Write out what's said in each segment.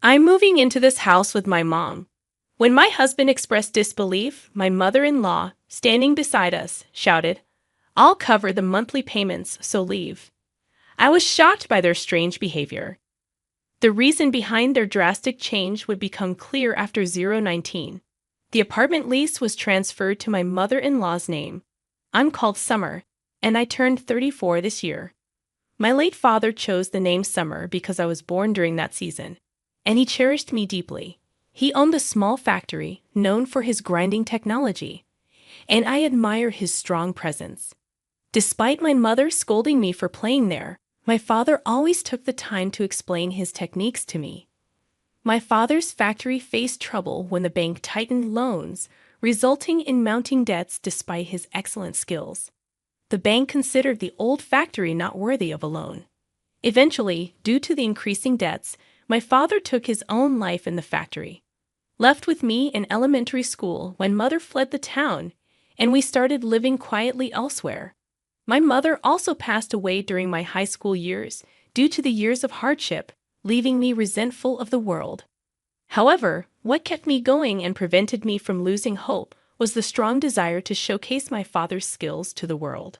I'm moving into this house with my mom. When my husband expressed disbelief, my mother-in-law, standing beside us, shouted, "I'll cover the monthly payments, so leave." I was shocked by their strange behavior. The reason behind their drastic change would become clear after 019. The apartment lease was transferred to my mother-in-law's name. I'm called Summer, and I turned 34 this year. My late father chose the name Summer because I was born during that season, and he cherished me deeply. He owned a small factory known for his grinding technology, and I admire his strong presence. Despite my mother scolding me for playing there, my father always took the time to explain his techniques to me. My father's factory faced trouble when the bank tightened loans, resulting in mounting debts despite his excellent skills. The bank considered the old factory not worthy of a loan. Eventually, due to the increasing debts, my father took his own life in the factory. Left with me in elementary school when mother fled the town, and we started living quietly elsewhere. My mother also passed away during my high school years due to the years of hardship, leaving me resentful of the world. However, what kept me going and prevented me from losing hope was the strong desire to showcase my father's skills to the world.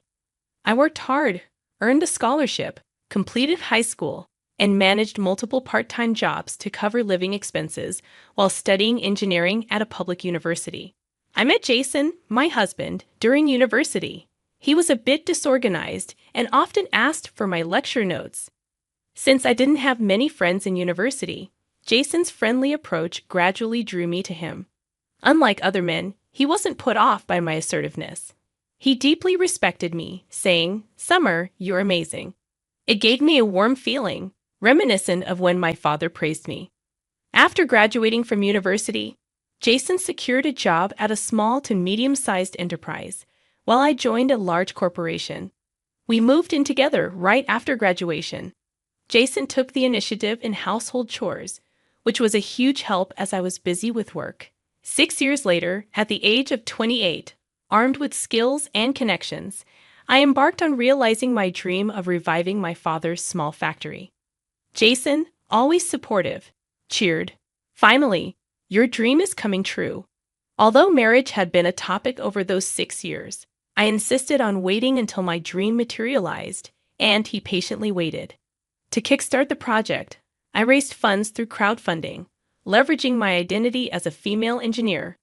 I worked hard, earned a scholarship, completed high school, and managed multiple part-time jobs to cover living expenses while studying engineering at a public university. I met Jason, my husband, during university. He was a bit disorganized and often asked for my lecture notes. Since I didn't have many friends in university, Jason's friendly approach gradually drew me to him. Unlike other men, he wasn't put off by my assertiveness. He deeply respected me, saying, "Summer, you're amazing." It gave me a warm feeling, reminiscent of when my father praised me. After graduating from university, Jason secured a job at a small to medium-sized enterprise, while I joined a large corporation. We moved in together right after graduation. Jason took the initiative in household chores, which was a huge help as I was busy with work. 6 years later, at the age of 28, armed with skills and connections, I embarked on realizing my dream of reviving my father's small factory. Jason, always supportive, cheered, "Finally, your dream is coming true." Although marriage had been a topic over those 6 years, I insisted on waiting until my dream materialized, and he patiently waited. To kickstart the project, I raised funds through crowdfunding, leveraging my identity as a female engineer.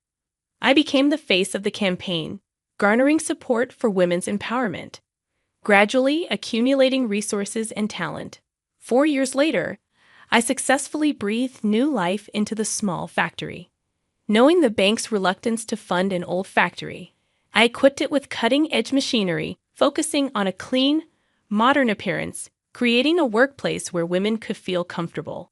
I became the face of the campaign, garnering support for women's empowerment, gradually accumulating resources and talent. 4 years later, I successfully breathed new life into the small factory. Knowing the bank's reluctance to fund an old factory, I equipped it with cutting-edge machinery, focusing on a clean, modern appearance, creating a workplace where women could feel comfortable.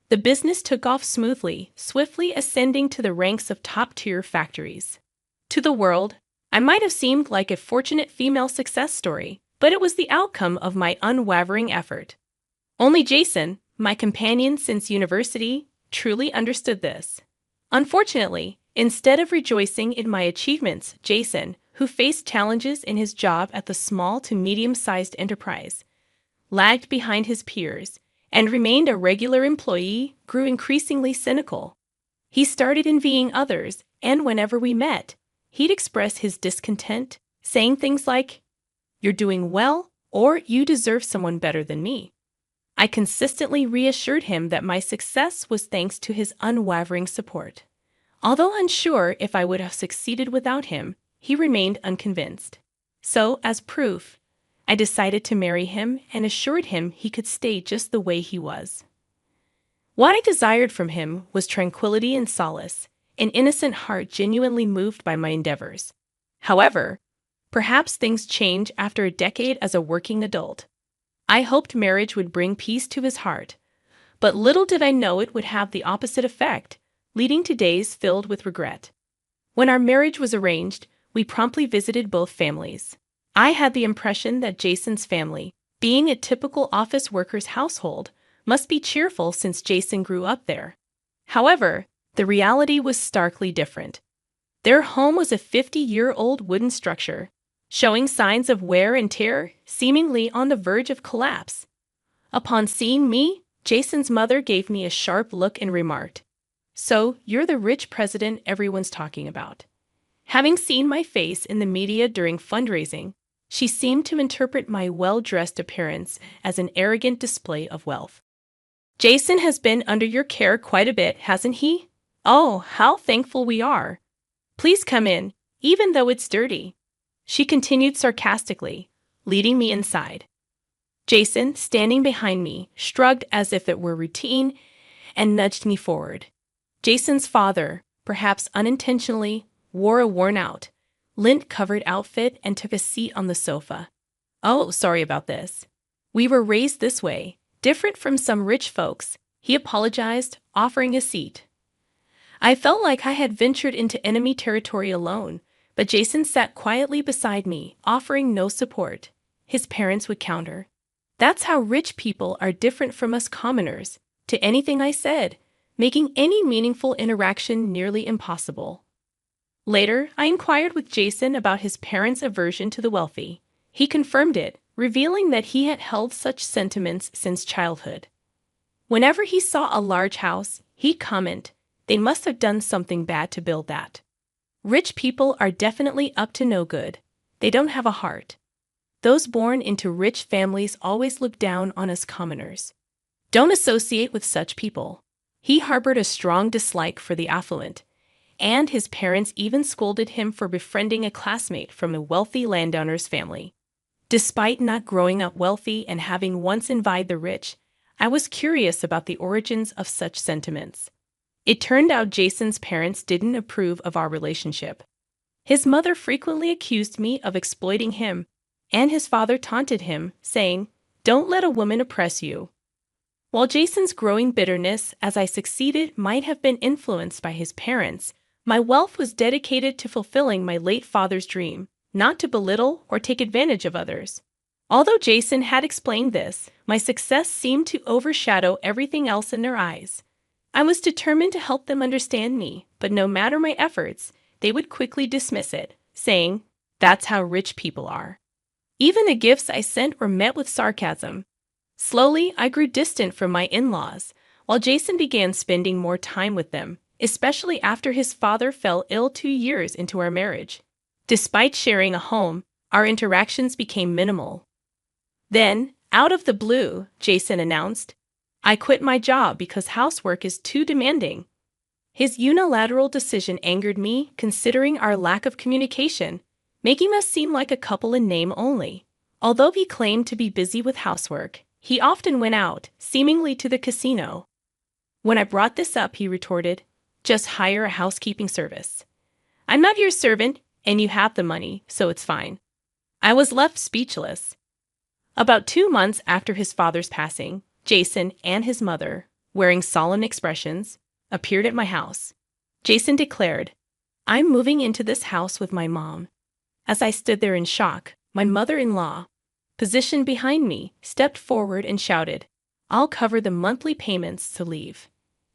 The business took off smoothly, swiftly ascending to the ranks of top-tier factories. To the world, I might have seemed like a fortunate female success story, but it was the outcome of my unwavering effort. Only Jason, my companion since university, truly understood this. Unfortunately, instead of rejoicing in my achievements, Jason, who faced challenges in his job at the small to medium-sized enterprise, lagged behind his peers, and remained a regular employee, grew increasingly cynical. He started envying others, and whenever we met, he'd express his discontent, saying things like, "You're doing well," or "You deserve someone better than me." I consistently reassured him that my success was thanks to his unwavering support. Although unsure if I would have succeeded without him, he remained unconvinced. So, as proof, I decided to marry him and assured him he could stay just the way he was. What I desired from him was tranquility and solace, an innocent heart genuinely moved by my endeavors. However, perhaps things change after a decade as a working adult. I hoped marriage would bring peace to his heart, but little did I know it would have the opposite effect, leading to days filled with regret. When our marriage was arranged, we promptly visited both families. I had the impression that Jason's family, being a typical office worker's household, must be cheerful since Jason grew up there. However, the reality was starkly different. Their home was a 50-year-old wooden structure, showing signs of wear and tear, seemingly on the verge of collapse. Upon seeing me, Jason's mother gave me a sharp look and remarked, "So, you're the rich president everyone's talking about." Having seen my face in the media during fundraising, she seemed to interpret my well-dressed appearance as an arrogant display of wealth. "Jason has been under your care quite a bit, hasn't he? Oh, how thankful we are. Please come in, even though it's dirty," she continued sarcastically, leading me inside. Jason, standing behind me, shrugged as if it were routine and nudged me forward. Jason's father, perhaps unintentionally, wore a worn-out, lint-covered outfit and took a seat on the sofa. "Oh, sorry about this. We were raised this way, different from some rich folks," he apologized, offering a seat. I felt like I had ventured into enemy territory alone, but Jason sat quietly beside me, offering no support. His parents would counter, "That's how rich people are different from us commoners," to anything I said, making any meaningful interaction nearly impossible. Later, I inquired with Jason about his parents' aversion to the wealthy. He confirmed it, revealing that he had held such sentiments since childhood. Whenever he saw a large house, he'd comment, "They must have done something bad to build that. Rich people are definitely up to no good. They don't have a heart. Those born into rich families always look down on us commoners. Don't associate with such people." He harbored a strong dislike for the affluent, and his parents even scolded him for befriending a classmate from a wealthy landowner's family. Despite not growing up wealthy and having once envied the rich, I was curious about the origins of such sentiments. It turned out Jason's parents didn't approve of our relationship. His mother frequently accused me of exploiting him, and his father taunted him, saying, "Don't let a woman oppress you." While Jason's growing bitterness as I succeeded might have been influenced by his parents, my wealth was dedicated to fulfilling my late father's dream, not to belittle or take advantage of others. Although Jason had explained this, my success seemed to overshadow everything else in their eyes. I was determined to help them understand me, but no matter my efforts, they would quickly dismiss it, saying, "That's how rich people are." Even the gifts I sent were met with sarcasm. Slowly, I grew distant from my in-laws, while Jason began spending more time with them, especially after his father fell ill 2 years into our marriage. Despite sharing a home, our interactions became minimal. Then, out of the blue, Jason announced, "I quit my job because housework is too demanding." His unilateral decision angered me, considering our lack of communication, making us seem like a couple in name only. Although he claimed to be busy with housework, he often went out, seemingly to the casino. When I brought this up, he retorted, "Just hire a housekeeping service. I'm not your servant, and you have the money, so it's fine." I was left speechless. About 2 months after his father's passing, Jason and his mother, wearing solemn expressions, appeared at my house. Jason declared, "I'm moving into this house with my mom." As I stood there in shock, my mother-in-law, positioned behind me, stepped forward and shouted, "I'll cover the monthly payments to leave."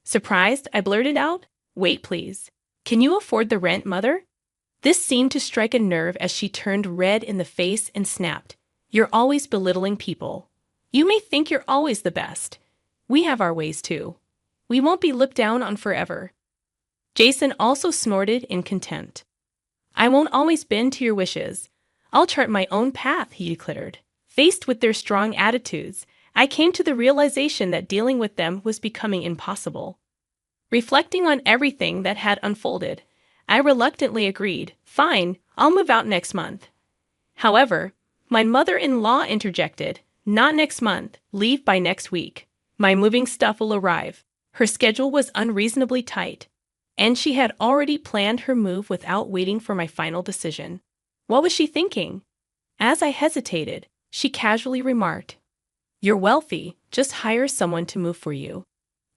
Surprised, I blurted out, "Wait, please. Can you afford the rent, Mother?" This seemed to strike a nerve as she turned red in the face and snapped, "You're always belittling people. You may think you're always the best. We have our ways too. We won't be looked down on forever." Jason also snorted in contempt. "I won't always bend to your wishes. I'll chart my own path," he declared. Faced with their strong attitudes, I came to the realization that dealing with them was becoming impossible. Reflecting on everything that had unfolded, I reluctantly agreed, "Fine, I'll move out next month." However, my mother-in-law interjected, "Not next month, leave by next week. My moving stuff will arrive." Her schedule was unreasonably tight, and she had already planned her move without waiting for my final decision. What was she thinking? As I hesitated, she casually remarked, "You're wealthy, just hire someone to move for you."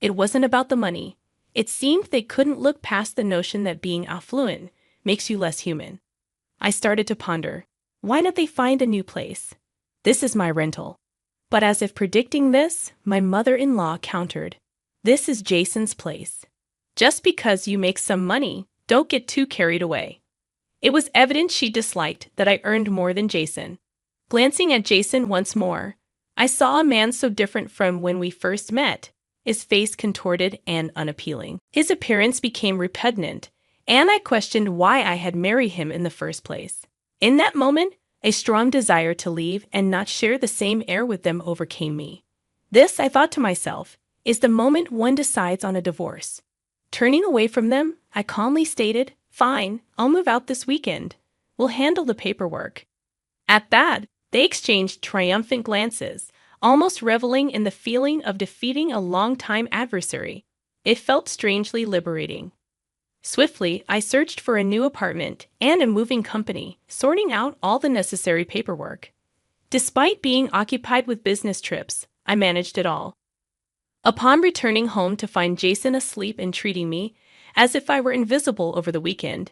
It wasn't about the money. It seemed they couldn't look past the notion that being affluent makes you less human. I started to ponder, why don't they find a new place? This is my rental. But as if predicting this, my mother-in-law countered, "This is Jason's place. Just because you make some money, don't get too carried away." It was evident she disliked that I earned more than Jason. Glancing at Jason once more, I saw a man so different from when we first met, his face contorted and unappealing. His appearance became repugnant, and I questioned why I had married him in the first place. In that moment, a strong desire to leave and not share the same air with them overcame me. This, I thought to myself, is the moment one decides on a divorce. Turning away from them, I calmly stated, "Fine, I'll move out this weekend. We'll handle the paperwork." At that, they exchanged triumphant glances, almost reveling in the feeling of defeating a longtime adversary. It felt strangely liberating. Swiftly, I searched for a new apartment and a moving company, sorting out all the necessary paperwork. Despite being occupied with business trips, I managed it all. Upon returning home to find Jason asleep and treating me as if I were invisible over the weekend,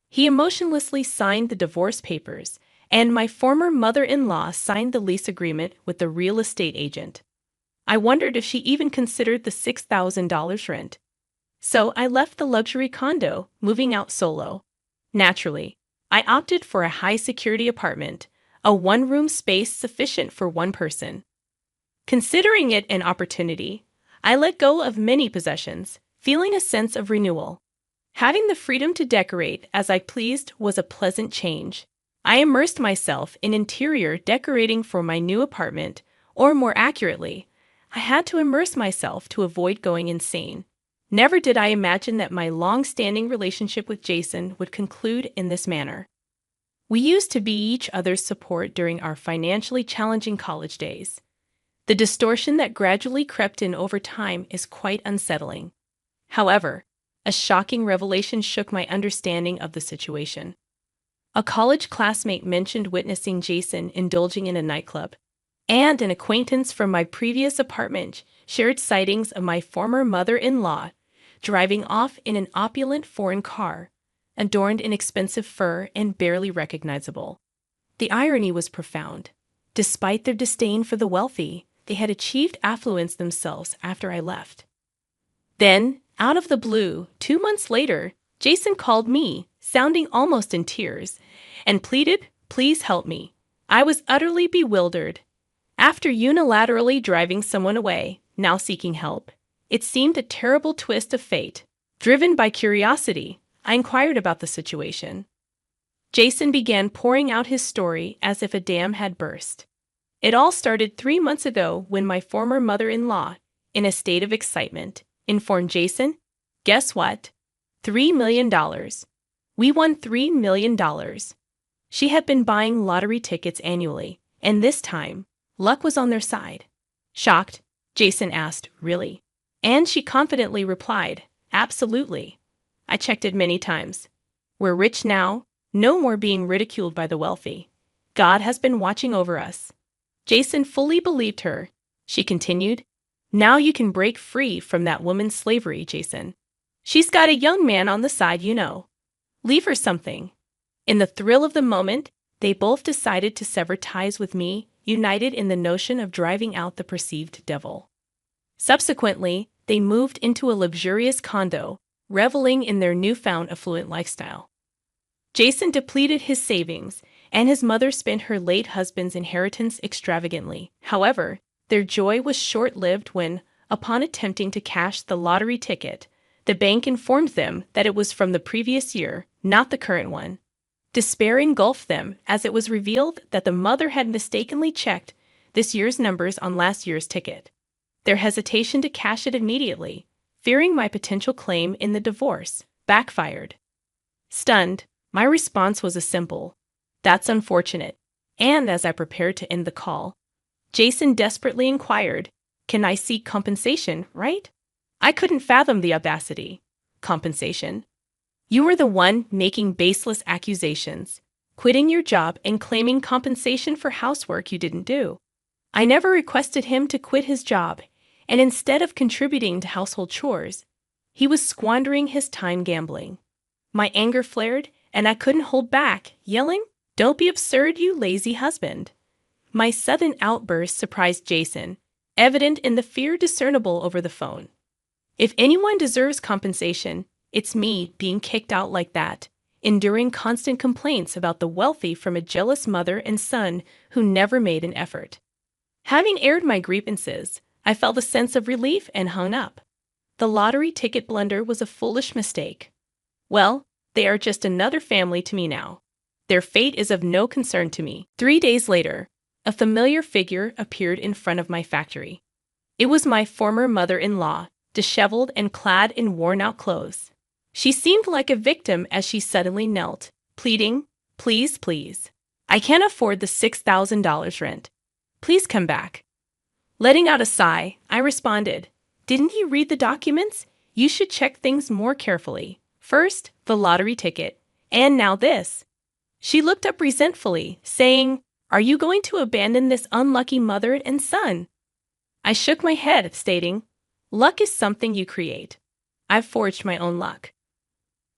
he emotionlessly signed the divorce papers, and my former mother-in-law signed the lease agreement with the real estate agent. I wondered if she even considered the $6,000 rent. So I left the luxury condo, moving out solo. Naturally, I opted for a high-security apartment, a one-room space sufficient for one person. Considering it an opportunity, I let go of many possessions, feeling a sense of renewal. Having the freedom to decorate as I pleased was a pleasant change. I immersed myself in interior decorating for my new apartment, or more accurately, I had to immerse myself to avoid going insane. Never did I imagine that my long-standing relationship with Jason would conclude in this manner. We used to be each other's support during our financially challenging college days. The distortion that gradually crept in over time is quite unsettling. However, a shocking revelation shook my understanding of the situation. A college classmate mentioned witnessing Jason indulging in a nightclub, and an acquaintance from my previous apartment shared sightings of my former mother-in-law driving off in an opulent foreign car, adorned in expensive fur and barely recognizable. The irony was profound. Despite their disdain for the wealthy, they had achieved affluence themselves after I left. Then, out of the blue, 2 months later, Jason called me, sounding almost in tears, and pleaded, "Please help me." I was utterly bewildered. After unilaterally driving someone away, now seeking help, it seemed a terrible twist of fate. Driven by curiosity, I inquired about the situation. Jason began pouring out his story as if a dam had burst. It all started 3 months ago when my former mother-in-law, in a state of excitement, informed Jason, "Guess what? $3 million. We won $3 million. She had been buying lottery tickets annually, and this time, luck was on their side. Shocked, Jason asked, "Really?" And she confidently replied, "Absolutely. I checked it many times. We're rich now, no more being ridiculed by the wealthy. God has been watching over us." Jason fully believed her. She continued, "Now you can break free from that woman's slavery, Jason. She's got a young man on the side, you know. Leave her something." In the thrill of the moment, they both decided to sever ties with me, united in the notion of driving out the perceived devil. Subsequently, they moved into a luxurious condo, reveling in their newfound affluent lifestyle. Jason depleted his savings, and his mother spent her late husband's inheritance extravagantly. However, their joy was short-lived when, upon attempting to cash the lottery ticket, the bank informed them that it was from the previous year, not the current one. Despair engulfed them as it was revealed that the mother had mistakenly checked this year's numbers on last year's ticket. Their hesitation to cash it immediately, fearing my potential claim in the divorce, backfired. Stunned, my response was a simple, "That's unfortunate." And as I prepared to end the call, Jason desperately inquired, "Can I seek compensation, right?" I couldn't fathom the audacity. Compensation? You were the one making baseless accusations, quitting your job and claiming compensation for housework you didn't do. I never requested him to quit his job, and instead of contributing to household chores, he was squandering his time gambling. My anger flared, and I couldn't hold back, yelling, "Don't be absurd, you lazy husband." My sudden outburst surprised Jason, evident in the fear discernible over the phone. If anyone deserves compensation, it's me being kicked out like that, enduring constant complaints about the wealthy from a jealous mother and son who never made an effort. Having aired my grievances, I felt a sense of relief and hung up. The lottery ticket blunder was a foolish mistake. Well, they are just another family to me now. Their fate is of no concern to me. 3 days later, a familiar figure appeared in front of my factory. It was my former mother-in-law, disheveled and clad in worn-out clothes. She seemed like a victim as she suddenly knelt, pleading, "Please, please. I can't afford the $6,000 rent. Please come back." Letting out a sigh, I responded, "Didn't you read the documents? You should check things more carefully. First, the lottery ticket, and now this." She looked up resentfully, saying, "Are you going to abandon this unlucky mother and son?" I shook my head, stating, "Luck is something you create. I've forged my own luck."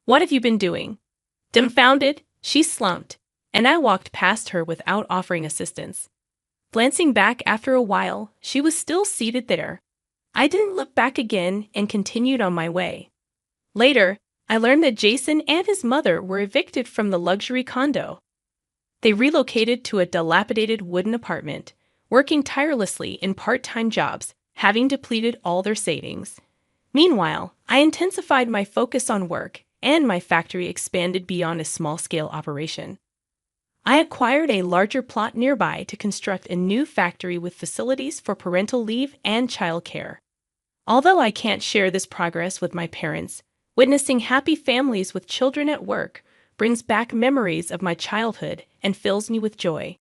"What have you been doing?" Dumbfounded, she slumped, and I walked past her without offering assistance. Glancing back after a while, she was still seated there. I didn't look back again and continued on my way. Later, I learned that Jason and his mother were evicted from the luxury condo. They relocated to a dilapidated wooden apartment, working tirelessly in part-time jobs, having depleted all their savings. Meanwhile, I intensified my focus on work, and my factory expanded beyond a small-scale operation. I acquired a larger plot nearby to construct a new factory with facilities for parental leave and childcare. Although I can't share this progress with my parents, witnessing happy families with children at work brings back memories of my childhood and fills me with joy.